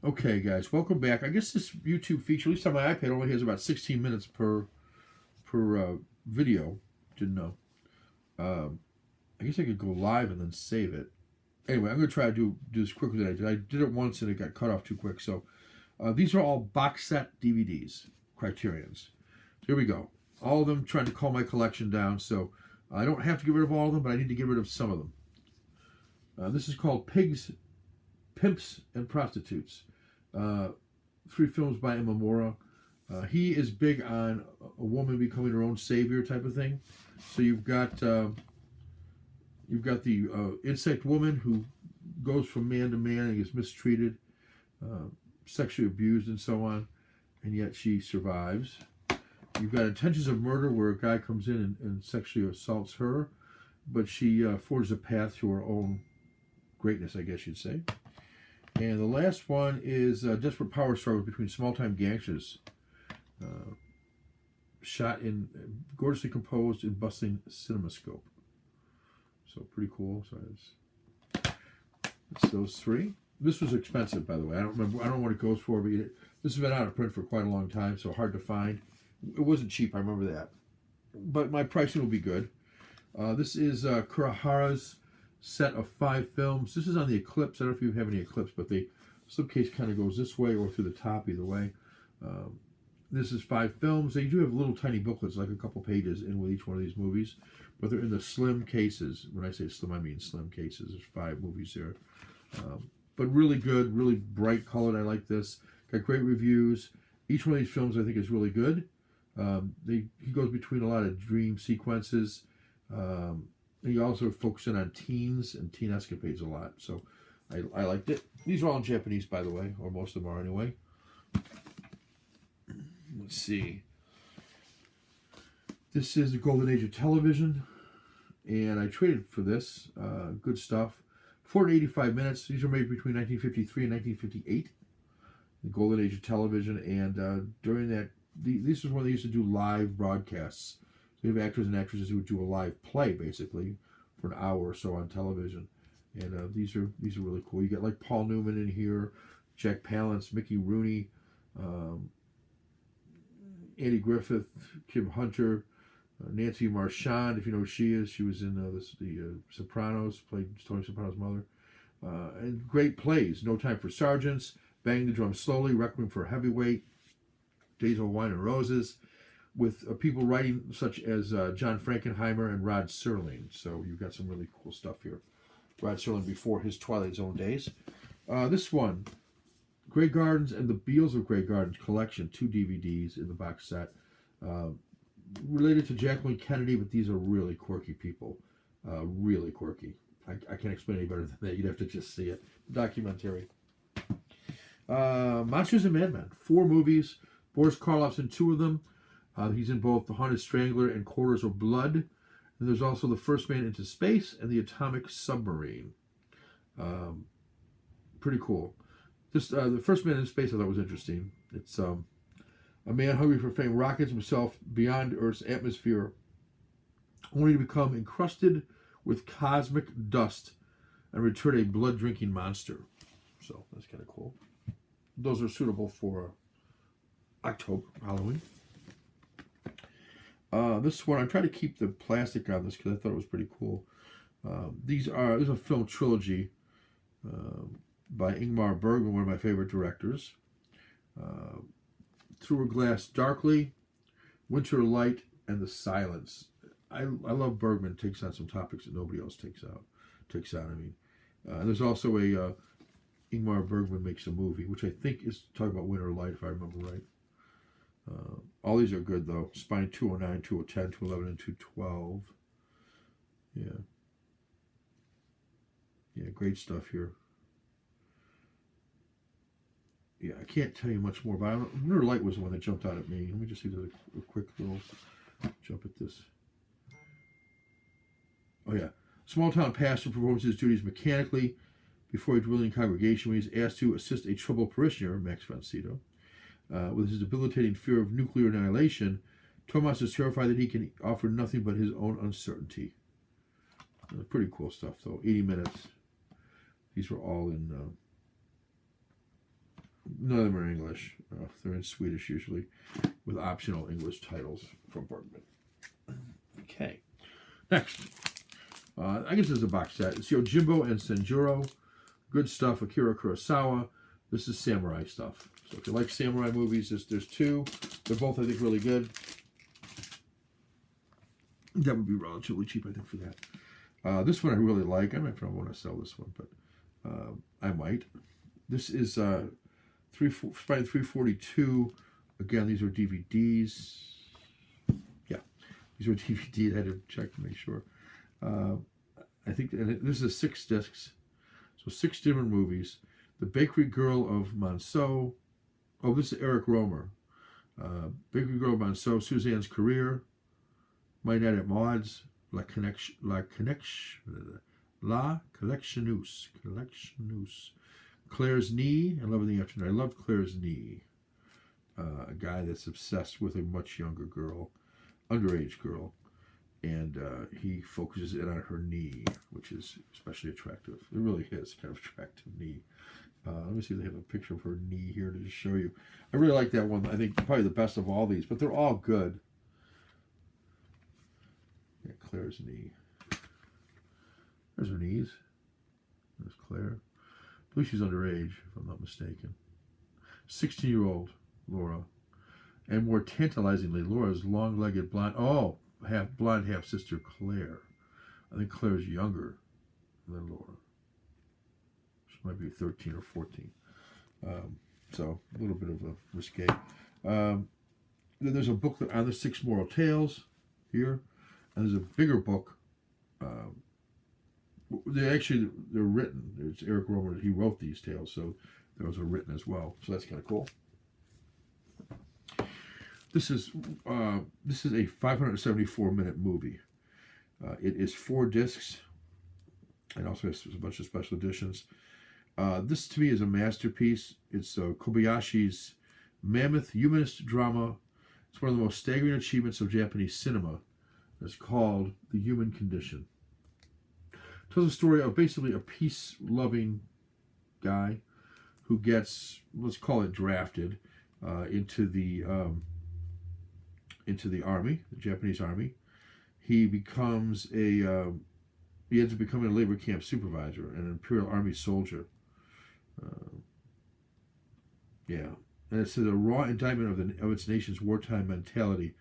Okay, guys, welcome back. I guess this YouTube feature, at least on my iPad, only has about 16 minutes per video. Didn't know. Um, I guess I could go live and then save it. Anyway, I'm gonna try to do this quicker than I did. I did it once and it got cut off too quick. So these are all box set DVDs, Criterions. Here we go. All of them trying to calm my collection down. So I don't have to get rid of all of them, but I need to get rid of some of them. This is called Pigs, Pimps, and Prostitutes. Uh, 3 films by Emma Mora. He is big on a woman becoming her own savior type of thing. So you've got the insect woman who goes from man to man and gets mistreated, uh, sexually abused, and so on, and yet she survives. You've got intentions of murder where a guy comes in and sexually assaults her, but she forges a path to her own greatness, I guess you'd say. And the last one is desperate power struggle between small-time gangsters, uh, shot in gorgeously composed and bustling cinemascope. So pretty cool. So it's those three. This was expensive, by the way. I don't remember. I don't know what it goes for, but this has been out of print for quite a long time, so hard to find. It wasn't cheap. I remember that, but my pricing will be good. This is Kurosawa's set of 5 films. This is on the Eclipse. I don't know if you have any Eclipse, but the slipcase kind of goes this way or through the top, either way. Um, this is 5 films. They do have little tiny booklets, like a couple pages in with each one of these movies, but they're in the slim cases. When I say slim, I mean slim cases. There's 5 movies there. But really good, really bright colored. I like this. Got great reviews. Each one of these films I think is really good. He goes between a lot of dream sequences. He also focuses on teens and teen escapades a lot. So I liked it. These are all in Japanese, by the way, or most of them are anyway. Let's see. This is the golden age of television, and I traded for this. Good stuff. 485 minutes. These were made between 1953 and 1958. The golden age of television, and during that, this was when they used to do live broadcasts. So you have actors and actresses who would do a live play, basically, for an hour or so on television. And these are really cool. You get like Paul Newman in here, Jack Palance, Mickey Rooney, Andy Griffith, Kim Hunter, Nancy Marchand, if you know who she is. She was in the Sopranos, played Tony Soprano's mother. And great plays. No Time for Sergeants, Bang the Drum Slowly, Requiem for a Heavyweight, Days of Wine and Roses, with people writing such as John Frankenheimer and Rod Serling. So you've got some really cool stuff here. Rod Serling before his Twilight Zone days. This one, Grey Gardens and the Beals of Grey Gardens collection, 2 DVDs in the box set. Related to Jacqueline Kennedy, but these are really quirky people. Really quirky. I can't explain any better than that. You'd have to just see it. Documentary. Monsters and Madmen. 4 movies. Boris Karloff's in 2 of them. He's in both The Haunted Strangler and Quarters of Blood. And there's also The First Man into Space and The Atomic Submarine. Pretty cool. Just The First Man into Space I thought was interesting. It's a man hungry for fame rockets himself beyond Earth's atmosphere, only to become encrusted with cosmic dust and return a blood-drinking monster. So that's kind of cool. Those are suitable for October, Halloween. This one, I'm trying to keep the plastic on this because I thought it was pretty cool. There's a film trilogy by Ingmar Bergman, one of my favorite directors. Through a Glass Darkly, Winter Light, and The Silence. I love Bergman takes on some topics that nobody else takes on. There's also a Ingmar Bergman makes a movie, which I think is talking about Winter Light, if I remember right. All these are good, though. Spine 209, 210, 211, and 212. Yeah. Yeah, great stuff here. Yeah, I can't tell you much more about it. Winter Light was the one that jumped out at me. Let me just see a quick little jump at this. Oh, yeah. Small town pastor performs his duties mechanically before a dwindling congregation when he's asked to assist a troubled parishioner, Max von Sydow. With his debilitating fear of nuclear annihilation, Tomas is terrified that he can offer nothing but his own uncertainty. Pretty cool stuff, though. 80 minutes. These were all in None of them are English. They're in Swedish usually, with optional English titles from Bergman. Okay. Next. I guess this is a box set. It's Yojimbo and Senjuro. Good stuff. Akira Kurosawa. This is samurai stuff. So if you like samurai movies, there's two. They're both, I think, really good. That would be relatively cheap, I think, for that. This one I really like. I don't want to sell this one, but I might. This is Spider 342. Again, these are DVDs. Yeah, these are DVDs. I had to check to make sure. I think this is 6 discs. So 6 different movies. The Bakery Girl of Monceau. Oh, this is Eric Rohmer. Bakery Girl of Monceau, Suzanne's Career, My Night at Maud's, La Collectioneuse. Claire's Knee, I Love in the Afternoon. I loved Claire's Knee. A guy that's obsessed with a much younger girl, underage girl, and he focuses in on her knee, which is especially attractive. It really is kind of attractive knee. Let me see if they have a picture of her knee here to just show you. I really like that one. I think probably the best of all these, but they're all good. Yeah, Claire's knee. There's her knees. There's Claire. I believe she's underage, if I'm not mistaken. 16-year-old Laura. And more tantalizingly, Laura's long-legged blonde half-sister Claire. I think Claire's younger than Laura. She might be 13 or 14. So a little bit of a risque. Then there's a book on the 6 Moral Tales here. And there's a bigger book. They're written. It's Eric Rohmer. He wrote these tales, so those are written as well. So that's kind of cool. This is a 574-minute movie. It is 4 discs, and also has a bunch of special editions. This to me is a masterpiece. It's Kobayashi's mammoth humanist drama. It's one of the most staggering achievements of Japanese cinema. It's called The Human Condition. It tells a story of basically a peace-loving guy who gets, let's call it, drafted into the army, the Japanese army. He ends up becoming a labor camp supervisor and an Imperial Army soldier. And it's a raw indictment of its nation's wartime mentality,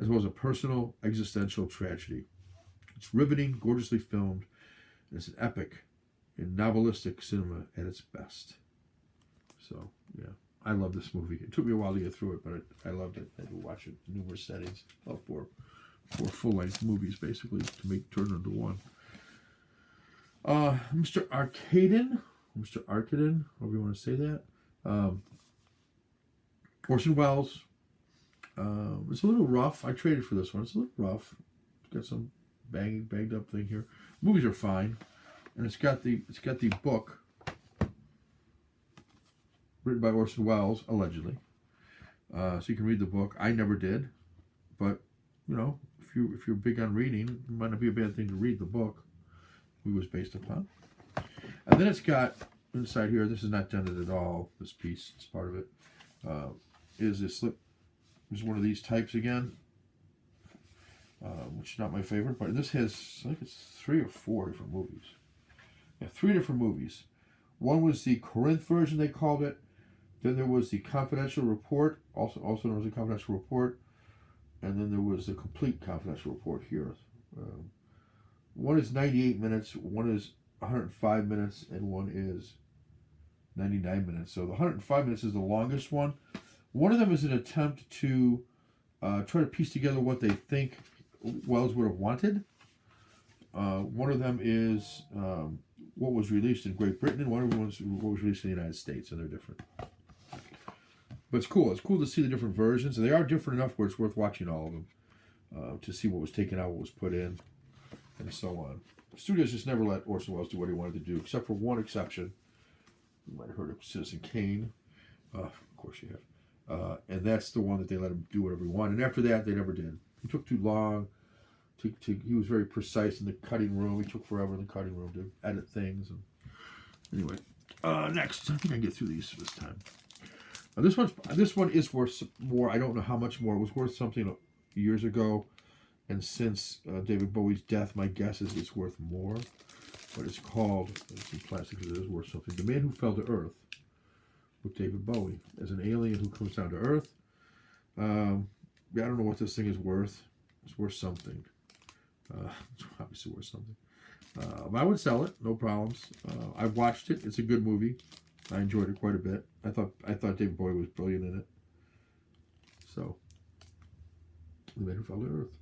as well as a personal existential tragedy. It's riveting, gorgeously filmed, and it's an epic in novelistic cinema at its best. So, yeah, I love this movie. It took me a while to get through it, but I loved it. I had to watch it in numerous settings. Well, 4 full-length movies, basically, to turn into one. Mr. Arkadin, however you want to say that. Orson Welles. It's a little rough. I traded for this one. It's a little rough. It's got some banged up thing here. Movies are fine, and it's got the book written by Orson Welles, allegedly. So you can read the book. I never did, but if you're big on reading, it might not be a bad thing to read the book it was based upon. And then it's got inside here. This is not dented at all. This piece, it's part of it. Is a slip. There's one of these types again, which is not my favorite, but this has, I think it's 3 or 4 different movies. Yeah, 3 different movies. One was the Corinth version, they called it. Then there was the Confidential Report, also known as the Confidential Report. And then there was the Complete Confidential Report here. One is 98 minutes, one is 105 minutes, and one is 99 minutes. So the 105 minutes is the longest one. One of them is an attempt to try to piece together what they think Welles would have wanted. One of them is what was released in Great Britain, and one of them was what was released in the United States, and they're different. But it's cool. It's cool to see the different versions, and they are different enough where it's worth watching all of them to see what was taken out, what was put in, and so on. Studios just never let Orson Welles do what he wanted to do, except for one exception. You might have heard of Citizen Kane. Of course you have. And that's the one that they let him do whatever he wanted. And after that, they never did. He took too long. He was very precise in the cutting room. He took forever in the cutting room to edit things. And anyway, next. I think I can get through these this time. This one is worth more. I don't know how much more. It was worth something years ago, and since David Bowie's death, my guess is it's worth more. But it's called, it's in plastic because it is worth something. The Man Who Fell to Earth, with David Bowie as an alien who comes down to Earth. Yeah, I don't know what this thing is worth. It's worth something. It's obviously worth something. I would sell it, no problems. I've watched it. It's a good movie. I enjoyed it quite a bit. I thought David Bowie was brilliant in it. So, The Man Who Fell to Earth.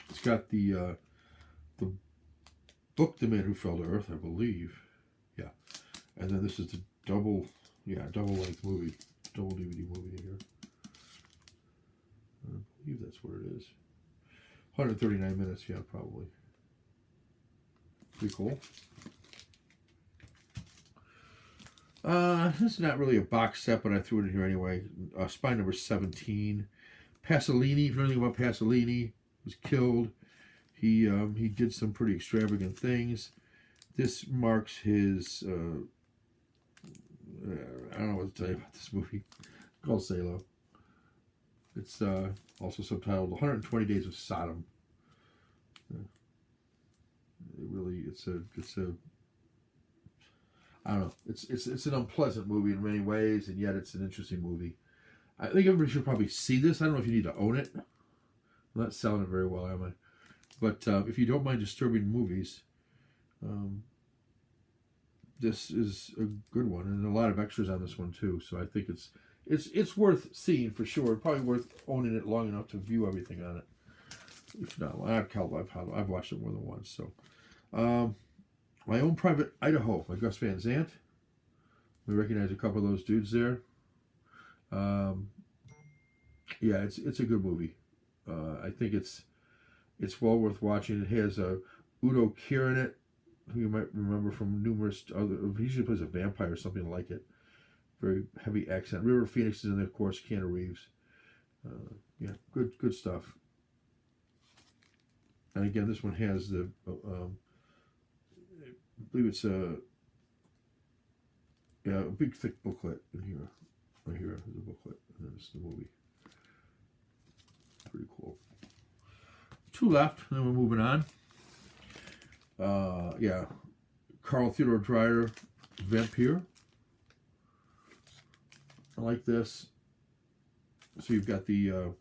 It's got the book, The Man Who Fell to Earth, I believe. Yeah, and then this is the double length movie, double DVD movie here. I believe that's what it is. 139 minutes. Yeah, probably. Pretty cool. This is not really a box set, but I threw it in here anyway. Spy number 17. Pasolini, if you know anything about Pasolini, was killed. He did some pretty extravagant things. This marks his, I don't know what to tell you about this movie. It's called Salo. It's also subtitled 120 Days of Sodom. It's a I don't know. It's an unpleasant movie in many ways, and yet it's an interesting movie. I think everybody should probably see this. I don't know if you need to own it. I'm not selling it very well, am I? But if you don't mind disturbing movies, this is a good one, and a lot of extras on this one too. So I think it's worth seeing for sure. Probably worth owning it long enough to view everything on it. If not, I've watched it more than once. So, My Own Private Idaho by Gus Van Sant. We recognize a couple of those dudes there. Yeah, it's a good movie. I think it's well worth watching. It has Udo Kier in it, who you might remember from numerous other. He usually plays a vampire or something like it. Very heavy accent. River Phoenix is in there, of course. Keanu Reeves. Yeah, good stuff. And again, this one has the. I believe it's a big thick booklet in here. Right here is the booklet, and then it's the movie. Pretty cool. 2 left, and then we're moving on. Yeah, Carl Theodor Dreyer, Vampyr. I like this. So you've got the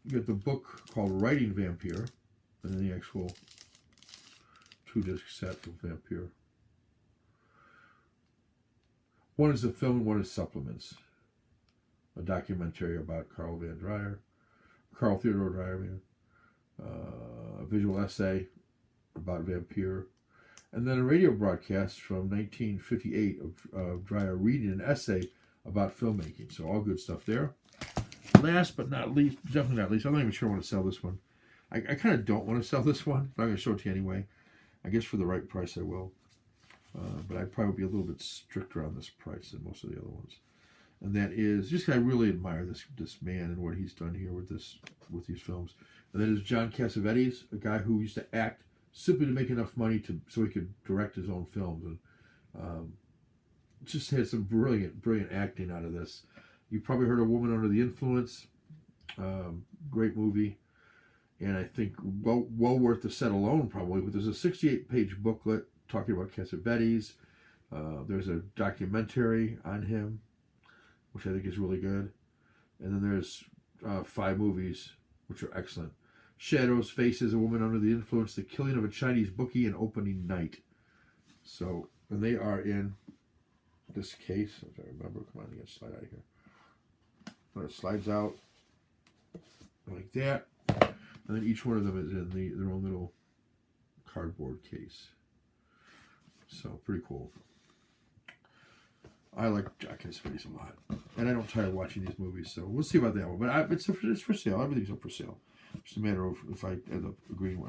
book called Writing Vampyr, and then the actual 2-disc set of Vampyr. One is a film and one is supplements. A documentary about Carl Theodor Dreyer, a visual essay about Vampyr, and then a radio broadcast from 1958 of Dreyer reading an essay about filmmaking. So all good stuff there. Last but not least, definitely not least, I'm not even sure I want to sell this one. I kind of don't want to sell this one, but I'm going to show it to you anyway. I guess for the right price I will. But I'd probably be a little bit stricter on this price than most of the other ones. And that is, just I really admire this man and what he's done here with these films. And that is John Cassavetes, a guy who used to act simply to make enough money so he could direct his own films. And just had some brilliant acting out of this. You probably heard A Woman Under the Influence. Great movie. And I think well worth the set alone, probably. But there's a 68-page booklet talking about Cassavetes. There's a documentary on him, which I think is really good. And then there's 5 movies, which are excellent. Shadows, Faces, A Woman Under the Influence, The Killing of a Chinese Bookie, and Opening Night. So, and they are in this case, if I remember. Come on, I gotta slide out of here. When it slides out like that. And then each one of them is in their own little cardboard case. So, pretty cool. I like Jack Cassavetes a lot. And I don't tire watching these movies, so we'll see about that one. But it's for sale. Everything's up for sale. Just a matter of if I end up agreeing on